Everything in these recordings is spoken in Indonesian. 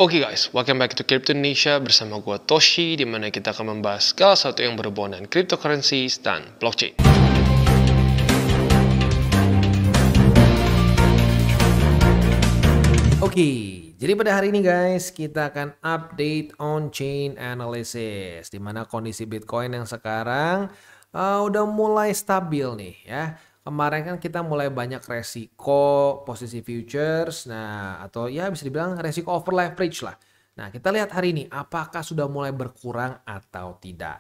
Oke guys, welcome back to Crypto Indonesia bersama gue Toshi, di mana kita akan membahas segala sesuatu yang berhubungan dengan cryptocurrencies dan blockchain. Oke, jadi pada hari ini guys, kita akan update on-chain analysis, di mana kondisi Bitcoin yang sekarang udah mulai stabil nih ya. Kemarin kan kita mulai banyak resiko posisi futures, nah atau ya bisa dibilang resiko over leverage lah. Nah kita lihat hari ini apakah sudah mulai berkurang atau tidak.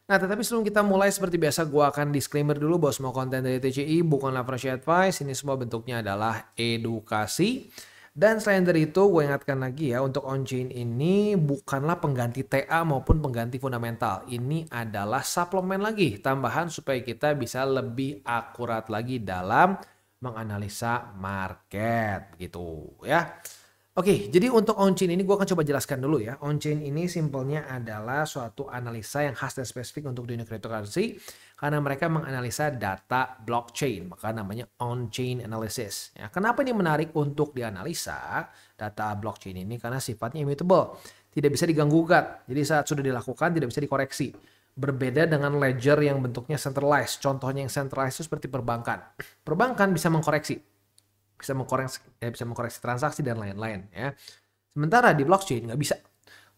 Nah tetapi sebelum kita mulai seperti biasa gue akan disclaimer dulu bahwa semua konten dari TCI bukanlah financial advice, ini semua bentuknya adalah edukasi. Dan selain dari itu gue ingatkan lagi ya, untuk on-chain ini bukanlah pengganti TA maupun pengganti fundamental. Ini adalah suplemen lagi, tambahan supaya kita bisa lebih akurat lagi dalam menganalisa market gitu ya. Oke, jadi untuk on-chain ini gue akan coba jelaskan dulu ya. On-chain ini simpelnya adalah suatu analisa yang khas dan spesifik untuk dunia cryptocurrency karena mereka menganalisa data blockchain, maka namanya on-chain analysis. Ya, kenapa ini menarik untuk dianalisa data blockchain ini? Karena sifatnya immutable, tidak bisa diganggu-gugat. Jadi saat sudah dilakukan tidak bisa dikoreksi. Berbeda dengan ledger yang bentuknya centralized. Contohnya yang centralized itu seperti perbankan. Perbankan bisa mengkoreksi. Bisa mengkoreksi transaksi dan lain-lain ya. Sementara di blockchain nggak bisa.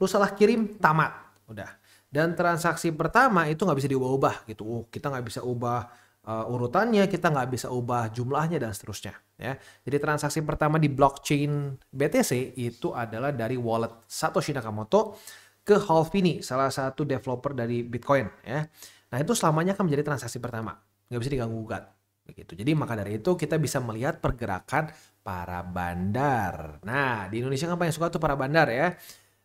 Lu salah kirim, tamat. Udah. Dan transaksi pertama itu nggak bisa diubah-ubah gitu. Kita nggak bisa ubah urutannya, kita nggak bisa ubah jumlahnya dan seterusnya ya. Jadi transaksi pertama di blockchain BTC itu adalah dari wallet Satoshi Nakamoto ke Houdini, salah satu developer dari Bitcoin ya. Nah itu selamanya akan menjadi transaksi pertama. Nggak bisa diganggu-gugat. Begitu. Jadi maka dari itu kita bisa melihat pergerakan para bandar. Nah di Indonesia kan paling suka tuh para bandar ya.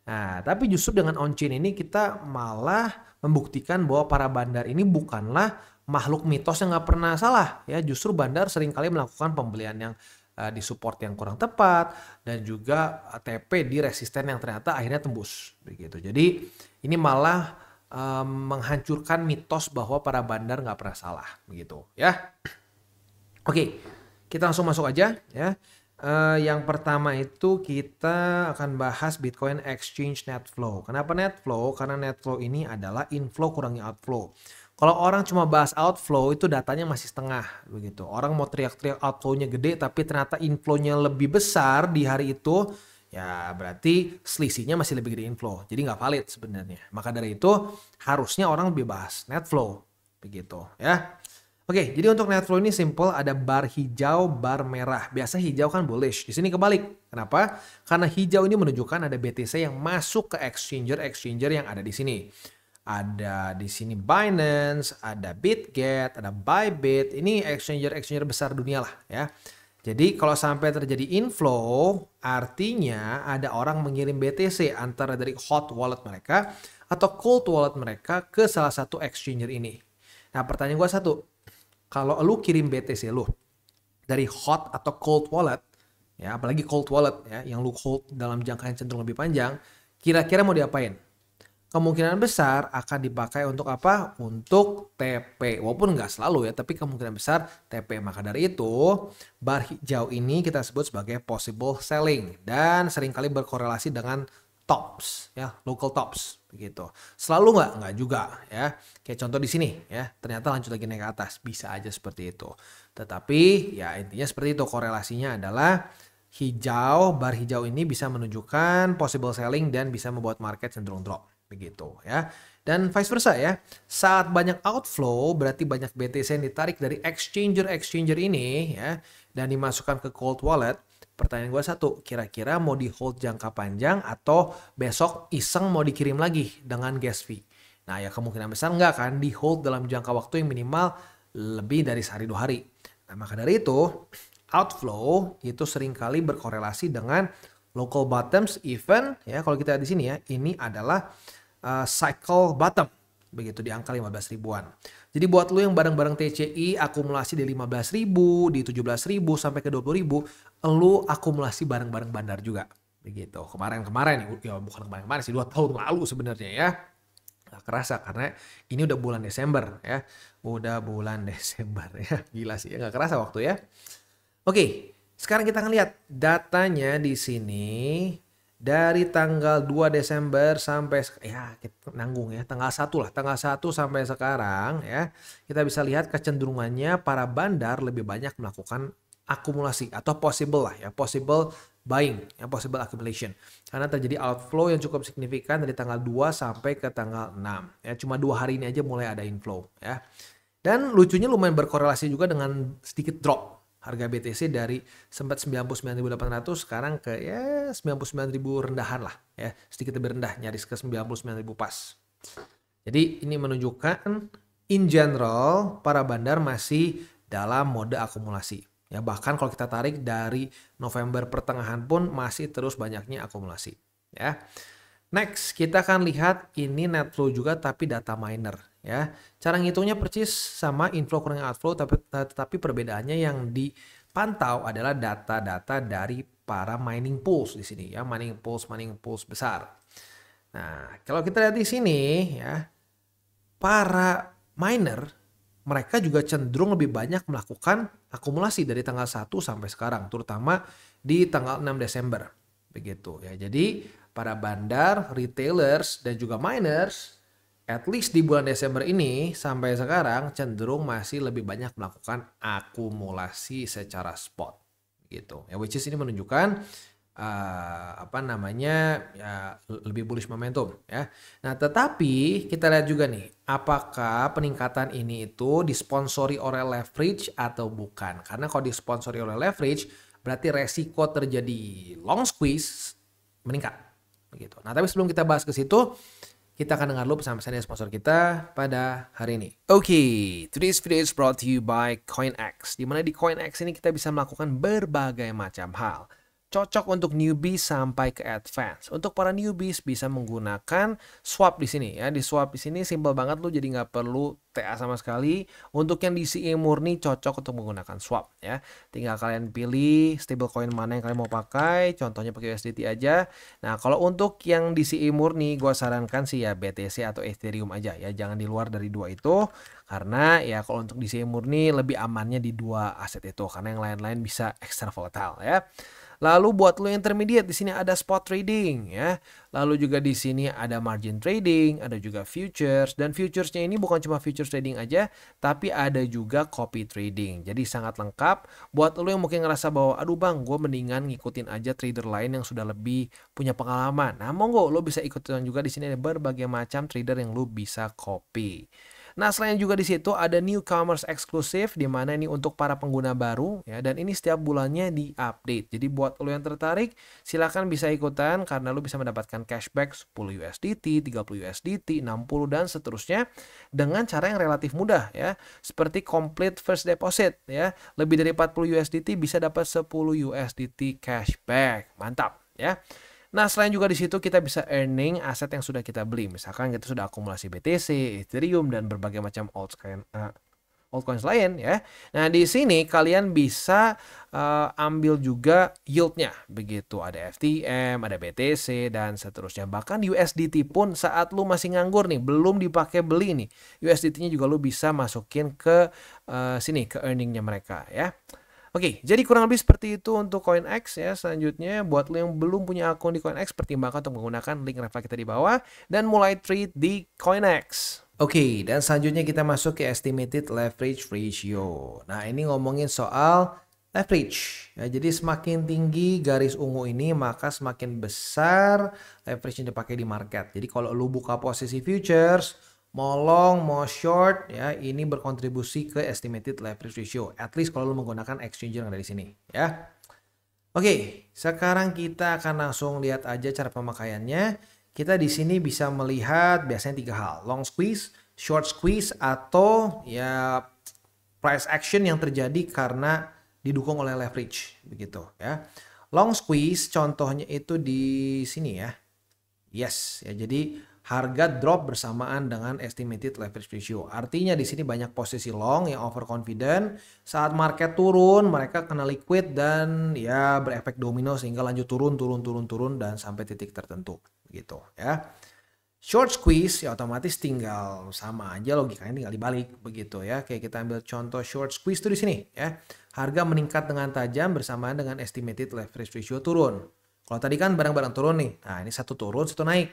Nah tapi justru dengan on-chain ini kita malah membuktikan bahwa para bandar ini bukanlah makhluk mitos yang nggak pernah salah ya. Justru bandar seringkali melakukan pembelian yang disupport yang kurang tepat dan juga TP di resisten yang ternyata akhirnya tembus. Begitu. Jadi ini malah menghancurkan mitos bahwa para bandar nggak pernah salah. Begitu ya. Oke, kita langsung masuk aja ya. Yang pertama itu kita akan bahas Bitcoin Exchange Net Flow. Kenapa Net Flow? Karena Net Flow ini adalah inflow kurangi outflow. Kalau orang cuma bahas outflow itu datanya masih setengah begitu. Orang mau teriak-teriak outflow-nya gede tapi ternyata inflow-nya lebih besar di hari itu, ya berarti selisihnya masih lebih gede inflow. Jadi nggak valid sebenarnya. Maka dari itu harusnya orang lebih bahas net flow begitu ya. Oke, jadi untuk net flow ini simple, ada bar hijau, bar merah. Biasa hijau kan bullish, di sini kebalik. Kenapa? Karena hijau ini menunjukkan ada BTC yang masuk ke exchanger yang ada di sini. Ada di sini Binance, ada Bitget, ada Bybit. Ini exchanger besar dunia lah ya. Jadi kalau sampai terjadi inflow, artinya ada orang mengirim BTC antara dari hot wallet mereka atau cold wallet mereka ke salah satu exchanger ini. Nah pertanyaan gue satu. Kalau lu kirim BTC lu dari hot atau cold wallet, ya apalagi cold wallet ya, yang lu hold dalam jangka yang cenderung lebih panjang, kira-kira mau diapain? Kemungkinan besar akan dipakai untuk apa? Untuk TP. Walaupun nggak selalu ya, tapi kemungkinan besar TP. Maka dari itu, bar hijau ini kita sebut sebagai possible selling dan seringkali berkorelasi dengan tops ya, local tops begitu. Selalu nggak juga ya. Kayak contoh di sini ya, ternyata lanjut lagi naik ke atas, bisa aja seperti itu. Tetapi ya intinya seperti itu, korelasinya adalah hijau, bar hijau ini bisa menunjukkan possible selling dan bisa membuat market cenderung drop begitu ya. Dan vice versa ya. Saat banyak outflow berarti banyak BTC yang ditarik dari exchanger ini ya dan dimasukkan ke cold wallet. Pertanyaan gue satu, kira-kira mau di hold jangka panjang atau besok iseng mau dikirim lagi dengan gas fee? Nah ya kemungkinan besar enggak kan, di hold dalam jangka waktu yang minimal lebih dari sehari 2 hari. Nah maka dari itu, outflow itu seringkali berkorelasi dengan local bottoms even ya, kalau kita lihat di sini ya, ini adalah cycle bottom. Begitu di angka 15 ribuan. Jadi buat lu yang bareng-bareng TCI akumulasi di 15 ribu, di 17 ribu sampai ke 20 ribu, lu akumulasi bareng-bareng bandar juga. Begitu. Kemarin-kemarin, ya bukan kemarin-kemarin sih, 2 tahun lalu sebenarnya ya. Gak kerasa karena ini udah bulan Desember ya. Udah bulan Desember ya. Gila sih ya, gak kerasa waktu ya. Oke, sekarang kita akan lihat datanya di sini dari tanggal 2 Desember sampai ya kita nanggung ya tanggal 1 lah, tanggal 1 sampai sekarang ya. Kita bisa lihat kecenderungannya para bandar lebih banyak melakukan akumulasi atau possible lah ya, possible buying, ya possible accumulation. Karena terjadi outflow yang cukup signifikan dari tanggal 2 sampai ke tanggal 6. Ya, cuma 2 hari ini aja mulai ada inflow ya. Dan lucunya lumayan berkorelasi juga dengan sedikit drop harga BTC dari sempat 99.800 sekarang ke ya 99.000 rendahan lah ya, sedikit lebih rendah, nyaris ke 99.000 pas. Jadi ini menunjukkan in general para bandar masih dalam mode akumulasi. Ya bahkan kalau kita tarik dari November pertengahan pun masih terus banyaknya akumulasi ya. Next, kita akan lihat ini net flow juga tapi data miner ya. Cara ngitungnya persis sama inflow kurang outflow tapi perbedaannya yang dipantau adalah data-data dari para mining pools di sini ya, mining pools besar. Nah, kalau kita lihat di sini ya, para miner mereka juga cenderung lebih banyak melakukan akumulasi dari tanggal 1 sampai sekarang, terutama di tanggal 6 Desember. Begitu ya. Jadi para bandar, retailers, dan juga miners, at least di bulan Desember ini sampai sekarang cenderung masih lebih banyak melakukan akumulasi secara spot, gitu. Ya, which is ini menunjukkan ya lebih bullish momentum ya. Nah, tetapi kita lihat juga nih, apakah peningkatan ini itu disponsori oleh leverage atau bukan? Karena kalau disponsori oleh leverage, berarti resiko terjadi long squeeze meningkat. Begitu. Nah, tapi sebelum kita bahas ke situ, kita akan dengar dulu pesan-pesan dari sponsor kita pada hari ini. Oke, today's video is brought to you by CoinX. Dimana di CoinX ini kita bisa melakukan berbagai macam hal. Cocok untuk newbies sampai ke advance. Untuk para newbies bisa menggunakan swap di sini ya. Di swap di sini simple banget, lu jadi nggak perlu TA sama sekali. Untuk yang DCA murni cocok untuk menggunakan swap ya. Tinggal kalian pilih stablecoin mana yang kalian mau pakai. Contohnya pakai USDT aja. Nah, kalau untuk yang DCA murni gua sarankan sih ya BTC atau Ethereum aja ya. Jangan di luar dari dua itu. Karena ya kalau untuk DCA murni lebih amannya di dua aset itu. Karena yang lain-lain bisa extra volatile ya. Lalu buat lo intermediate di sini ada spot trading ya. Lalu juga di sini ada margin trading, ada juga futures, dan futuresnya ini bukan cuma futures trading aja, tapi ada juga copy trading. Jadi sangat lengkap buat lo yang mungkin ngerasa bahwa aduh bang, gue mendingan ngikutin aja trader lain yang sudah lebih punya pengalaman. Nah, monggo lo bisa ikutin juga, di sini ada berbagai macam trader yang lo bisa copy. Nah, selain juga di situ ada newcomers eksklusif, di mana ini untuk para pengguna baru ya, dan ini setiap bulannya di-update. Jadi buat lo yang tertarik, silakan bisa ikutan karena lo bisa mendapatkan cashback 10 USDT, 30 USDT, 60 dan seterusnya dengan cara yang relatif mudah ya. Seperti complete first deposit ya. Lebih dari 40 USDT bisa dapat 10 USDT cashback. Mantap ya. Nah, selain juga di situ kita bisa earning aset yang sudah kita beli. Misalkan kita sudah akumulasi BTC, Ethereum, dan berbagai macam altcoins lain ya. Nah, di sini kalian bisa ambil juga yieldnya. Begitu, ada FTM, ada BTC, dan seterusnya. Bahkan USDT pun saat lu masih nganggur nih, belum dipakai beli nih, USDT-nya juga lu bisa masukin ke sini, ke earningnya mereka ya. Oke, jadi kurang lebih seperti itu untuk CoinX ya. Selanjutnya, buat lo yang belum punya akun di CoinX, pertimbangkan untuk menggunakan link referral kita di bawah dan mulai trade di CoinX. Oke, dan selanjutnya kita masuk ke estimated leverage ratio. Nah, ini ngomongin soal leverage. Ya, jadi semakin tinggi garis ungu ini, maka semakin besar leverage yang dipakai di market. Jadi kalau lo buka posisi futures, mau long, mau short, ya ini berkontribusi ke estimated leverage ratio. At least kalau lo menggunakan exchanger yang ada di sini, ya. Oke, sekarang kita akan langsung lihat aja cara pemakaiannya. Kita di sini bisa melihat biasanya 3 hal: long squeeze, short squeeze, atau ya price action yang terjadi karena didukung oleh leverage, begitu ya. Long squeeze contohnya itu di sini ya. Yes, ya jadi harga drop bersamaan dengan estimated leverage ratio. Artinya di sini banyak posisi long yang overconfident. Saat market turun, mereka kena liquid dan ya berefek domino sehingga lanjut turun dan sampai titik tertentu gitu ya. Short squeeze ya otomatis tinggal sama aja, logikanya tinggal dibalik begitu ya. Kayak kita ambil contoh short squeeze tuh di sini ya. Harga meningkat dengan tajam bersamaan dengan estimated leverage ratio turun. Kalau tadi kan barang-barang turun nih. Nah, ini satu turun, satu naik.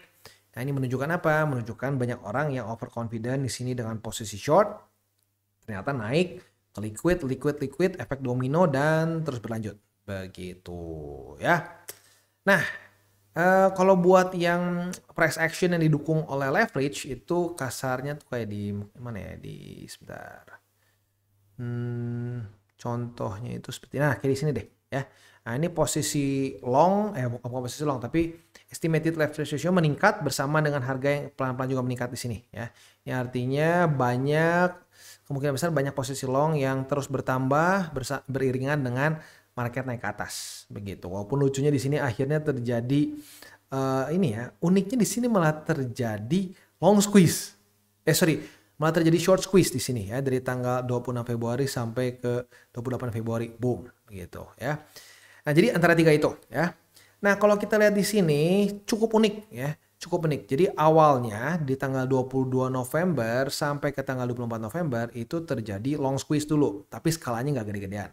Nah, ini menunjukkan apa? Menunjukkan banyak orang yang overconfident di sini dengan posisi short. Ternyata naik ke liquid, efek domino dan terus berlanjut. Begitu ya. Nah, kalau buat yang price action yang didukung oleh leverage itu kasarnya tuh kayak di mana ya? Di sebentar. Contohnya itu seperti kayak di sini deh ya. Nah, ini posisi long, bukan posisi long tapi estimated leverage ratio meningkat bersama dengan harga yang pelan-pelan juga meningkat di sini ya. Ini artinya kemungkinan besar banyak posisi long yang terus bertambah beriringan dengan market naik ke atas begitu. Walaupun lucunya di sini akhirnya terjadi uniknya di sini malah terjadi long squeeze. Malah terjadi short squeeze di sini ya dari tanggal 26 Februari sampai ke 28 Februari. Boom begitu ya. Nah, jadi antara tiga itu ya. Nah, kalau kita lihat di sini cukup unik ya. Cukup unik. Jadi awalnya di tanggal 22 November sampai ke tanggal 24 November itu terjadi long squeeze dulu. Tapi skalanya nggak gede-gedean.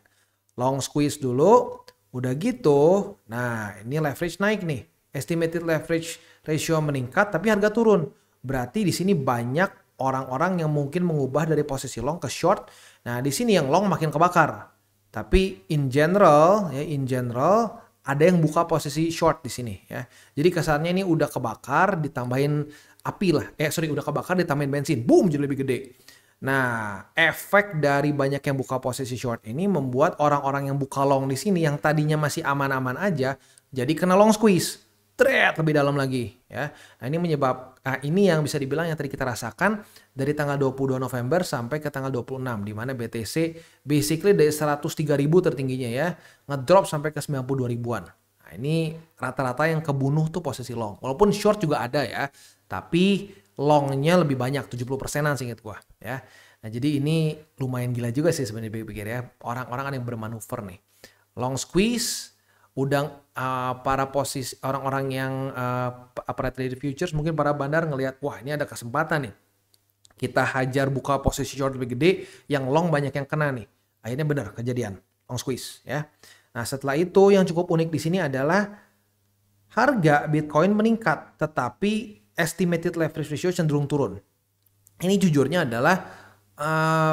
Long squeeze dulu. Udah gitu. Nah, ini leverage naik nih. Estimated leverage ratio meningkat tapi harga turun. Berarti di sini banyak orang-orang yang mungkin mengubah dari posisi long ke short. Nah, di sini yang long makin kebakar. Tapi in general ada yang buka posisi short di sini ya. Jadi kasarnya ini udah kebakar ditambahin api lah. Udah kebakar ditambahin bensin. Boom, jadi lebih gede. Nah, efek dari banyak yang buka posisi short ini membuat orang-orang yang buka long di sini yang tadinya masih aman-aman aja jadi kena long squeeze. Lebih dalam lagi ya. Nah, ini yang bisa dibilang yang tadi kita rasakan dari tanggal 22 November sampai ke tanggal 26 di mana BTC basically dari 103.000 tertingginya ya, ngedrop sampai ke 92 ribuan. Nah, ini rata-rata yang kebunuh tuh posisi long. Walaupun short juga ada ya, tapi longnya lebih banyak 70%-an seingat gua ya. Nah, jadi ini lumayan gila juga sih sebenarnya pikir ya. Orang-orang ada yang bermanuver nih. Long squeeze udah para posisi orang-orang yang para trader futures mungkin para bandar ngelihat wah ini ada kesempatan nih kita hajar buka posisi short lebih gede yang long banyak yang kena nih, akhirnya benar kejadian long squeeze ya. Nah, setelah itu yang cukup unik di sini adalah harga Bitcoin meningkat tetapi estimated leverage ratio cenderung turun. Ini jujurnya adalah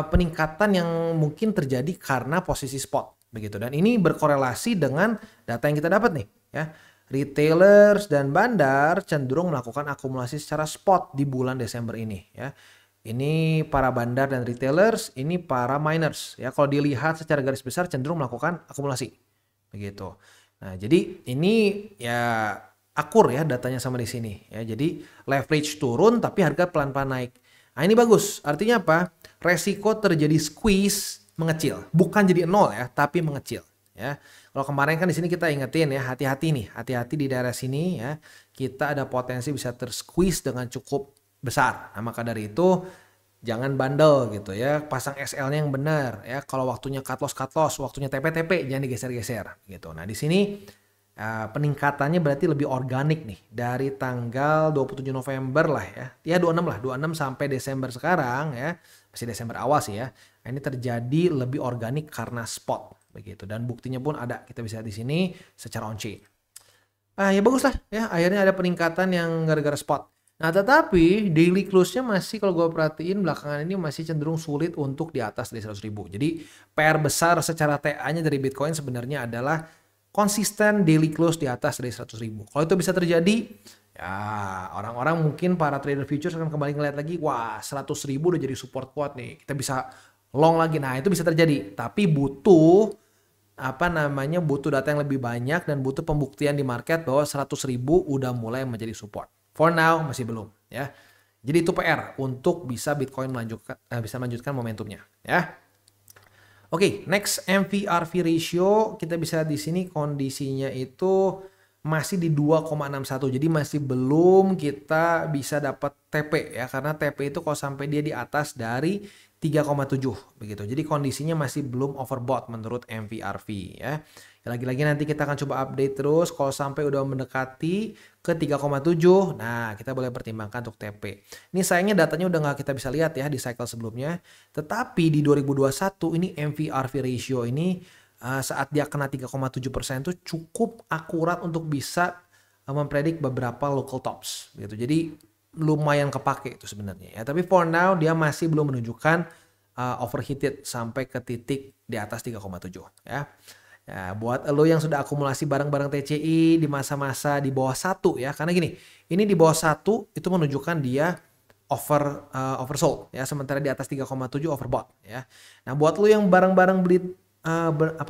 peningkatan yang mungkin terjadi karena posisi spot begitu, dan ini berkorelasi dengan data yang kita dapat nih ya. Retailers dan bandar cenderung melakukan akumulasi secara spot di bulan Desember ini ya. Ini para bandar dan retailers, ini para miners ya. Kalau dilihat secara garis besar cenderung melakukan akumulasi begitu. Nah, jadi ini ya akur ya datanya sama di sini ya. Jadi leverage turun tapi harga pelan-pelan naik. Nah, ini bagus. Artinya apa? Resiko terjadi squeeze mengecil, bukan jadi nol ya, tapi mengecil ya. Kalau kemarin kan di sini kita ingetin ya, hati-hati di daerah sini ya, kita ada potensi bisa tersqueeze dengan cukup besar. Nah, maka dari itu jangan bandel gitu ya, pasang SL-nya yang benar ya. Kalau waktunya cut loss, waktunya TP, jangan digeser-geser gitu. Nah, di sini peningkatannya berarti lebih organik nih dari tanggal 27 November lah ya 26 sampai Desember sekarang ya, masih Desember awal sih ya. Nah, ini terjadi lebih organik karena spot begitu, dan buktinya pun ada, kita bisa lihat di sini secara on chain. Ya bagus lah ya, akhirnya ada peningkatan yang gara-gara spot. Nah, tetapi daily close-nya masih kalau gue perhatiin belakangan ini masih cenderung sulit untuk di atas dari 100.000. Jadi PR besar secara TA-nya dari Bitcoin sebenarnya adalah konsisten daily close di atas dari 100.000. Kalau itu bisa terjadi, ya orang-orang mungkin para trader futures akan kembali ngeliat lagi, wah 100.000 udah jadi support kuat nih, kita bisa long lagi. Nah, itu bisa terjadi, tapi butuh butuh data yang lebih banyak dan butuh pembuktian di market bahwa 100.000 udah mulai menjadi support. For now masih belum ya. Jadi itu PR untuk bisa Bitcoin melanjutkan momentumnya ya. Oke, next MVRV ratio kita bisa lihat di sini kondisinya itu masih di 2,61. Jadi masih belum kita bisa dapat TP ya, karena TP itu kalau sampai dia di atas dari 3,7 begitu. Jadi kondisinya masih belum overbought menurut MVRV ya. Lagi-lagi nanti kita akan coba update terus kalau sampai udah mendekati ke 3,7. Nah, kita boleh pertimbangkan untuk TP. Ini sayangnya datanya udah nggak kita bisa lihat ya di cycle sebelumnya. Tetapi di 2021 ini MVRV ratio ini saat dia kena 3,7% itu cukup akurat untuk bisa mempredik beberapa local tops gitu. Jadi lumayan kepake itu sebenarnya ya. Tapi for now dia masih belum menunjukkan overheated sampai ke titik di atas 3,7 ya. Ya, buat lo yang sudah akumulasi barang-barang TCI di masa-masa di bawah 1 ya. Karena gini, ini di bawah 1 itu menunjukkan dia oversold ya, sementara di atas 3,7 overbought ya. Nah, buat lo yang barang-barang beli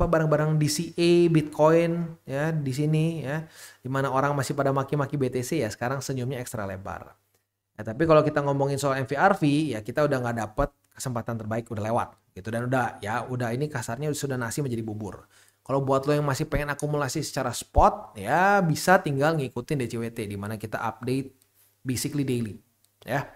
barang-barang DCA, Bitcoin ya di sini ya, dimana orang masih pada maki-maki BTC ya, sekarang senyumnya ekstra lebar. Ya, tapi kalau kita ngomongin soal MVRV ya, kita udah nggak dapet kesempatan terbaik, udah lewat gitu, dan udah ini kasarnya sudah nasi menjadi bubur. Kalau buat lo yang masih pengen akumulasi secara spot ya, bisa tinggal ngikutin DCWT di mana kita update basically daily ya.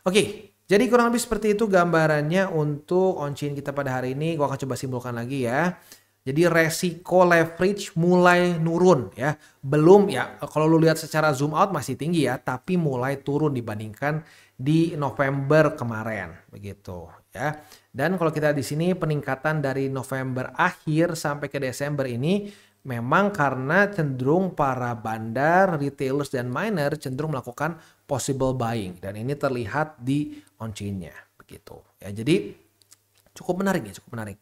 Oke, jadi kurang lebih seperti itu gambarannya untuk on-chain kita pada hari ini. Gua akan coba simpulkan lagi ya. Jadi resiko leverage mulai nurun ya. Belum ya, kalau lu lihat secara zoom out masih tinggi ya, tapi mulai turun dibandingkan di November kemarin begitu ya. Dan kalau kita di sini peningkatan dari November akhir sampai ke Desember ini memang karena cenderung para bandar, retailers dan miner cenderung melakukan possible buying, dan ini terlihat di on-chain-nya begitu ya. Jadi cukup menarik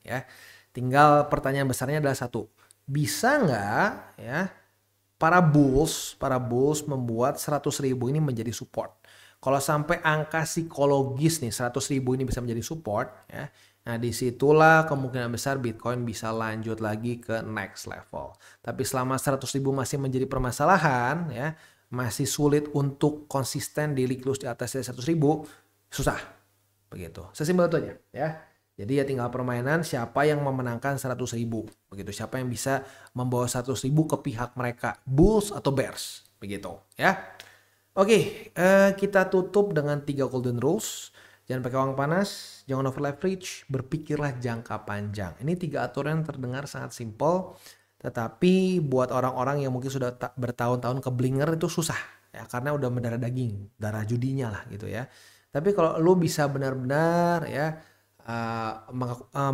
ya. Tinggal pertanyaan besarnya adalah satu, bisa nggak ya para bulls membuat 100.000 ini menjadi support? Kalau sampai angka psikologis nih 100.000 ini bisa menjadi support ya, nah disitulah kemungkinan besar Bitcoin bisa lanjut lagi ke next level. Tapi selama 100.000 masih menjadi permasalahan ya, masih sulit untuk konsisten daily close di atas 100.000, susah begitu. Sesimpel itu aja ya. Jadi ya tinggal permainan siapa yang memenangkan 100.000 begitu, siapa yang bisa membawa 100.000 ke pihak mereka, bulls atau bears begitu ya. Oke, kita tutup dengan 3 golden rules. Jangan pakai uang panas, jangan over leverage, berpikirlah jangka panjang. Ini 3 aturan yang terdengar sangat simpel, tetapi buat orang-orang yang mungkin sudah bertahun-tahun ke blinger itu susah ya, karena udah mendarah daging, darah judinya lah gitu ya. Tapi kalau lu bisa benar-benar ya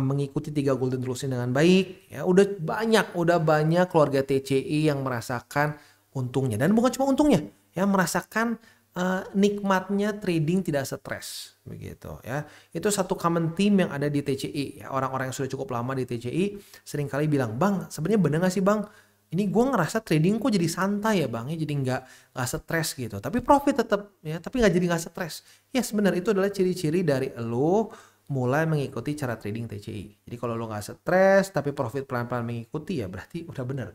mengikuti 3 golden rules ini dengan baik ya, udah banyak keluarga TCI yang merasakan untungnya, dan bukan cuma untungnya ya, merasakan nikmatnya trading tidak stres begitu ya. Itu satu common theme yang ada di TCI ya. Orang-orang yang sudah cukup lama di TCI seringkali bilang, "Bang, sebenarnya bener gak sih Bang? Ini gue ngerasa trading kok jadi santai ya Bang, ya jadi nggak stres gitu. Tapi profit tetap ya, tapi jadi nggak stres." Ya sebenarnya itu adalah ciri-ciri dari lo mulai mengikuti cara trading TCI. Jadi kalau lo nggak stres tapi profit pelan-pelan mengikuti, ya berarti udah bener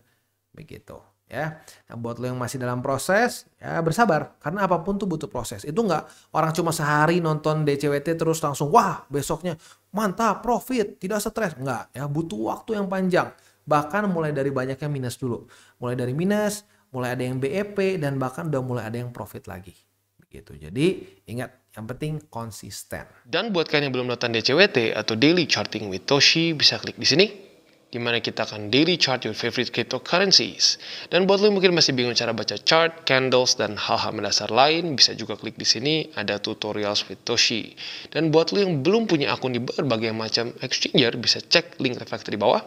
begitu ya. Nah, buat lo yang masih dalam proses ya, bersabar, karena apapun tuh butuh proses. Itu nggak orang cuma sehari nonton DCWT terus langsung wah besoknya mantap profit tidak stres, nggak ya, butuh waktu yang panjang. Bahkan mulai dari banyaknya minus dulu, mulai dari minus, mulai ada yang BEP, dan bahkan udah mulai ada yang profit lagi begitu. Jadi ingat, yang penting konsisten. Dan buat kalian yang belum nonton DCWT atau Daily Charting with Toshi, bisa klik di sini, di mana kita akan daily chart your favorite cryptocurrencies. Dan buat lo yang mungkin masih bingung cara baca chart, candles, dan hal-hal mendasar lain, bisa juga klik di sini, ada tutorials with Toshi. Dan buat lo yang belum punya akun di berbagai macam exchanger, bisa cek link reflektor di bawah.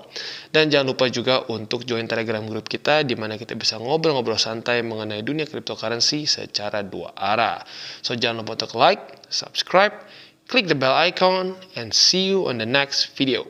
Dan jangan lupa juga untuk join Telegram group kita, di mana kita bisa ngobrol-ngobrol santai mengenai dunia cryptocurrency secara 2 arah. So jangan lupa untuk like, subscribe, click the bell icon, and see you on the next video.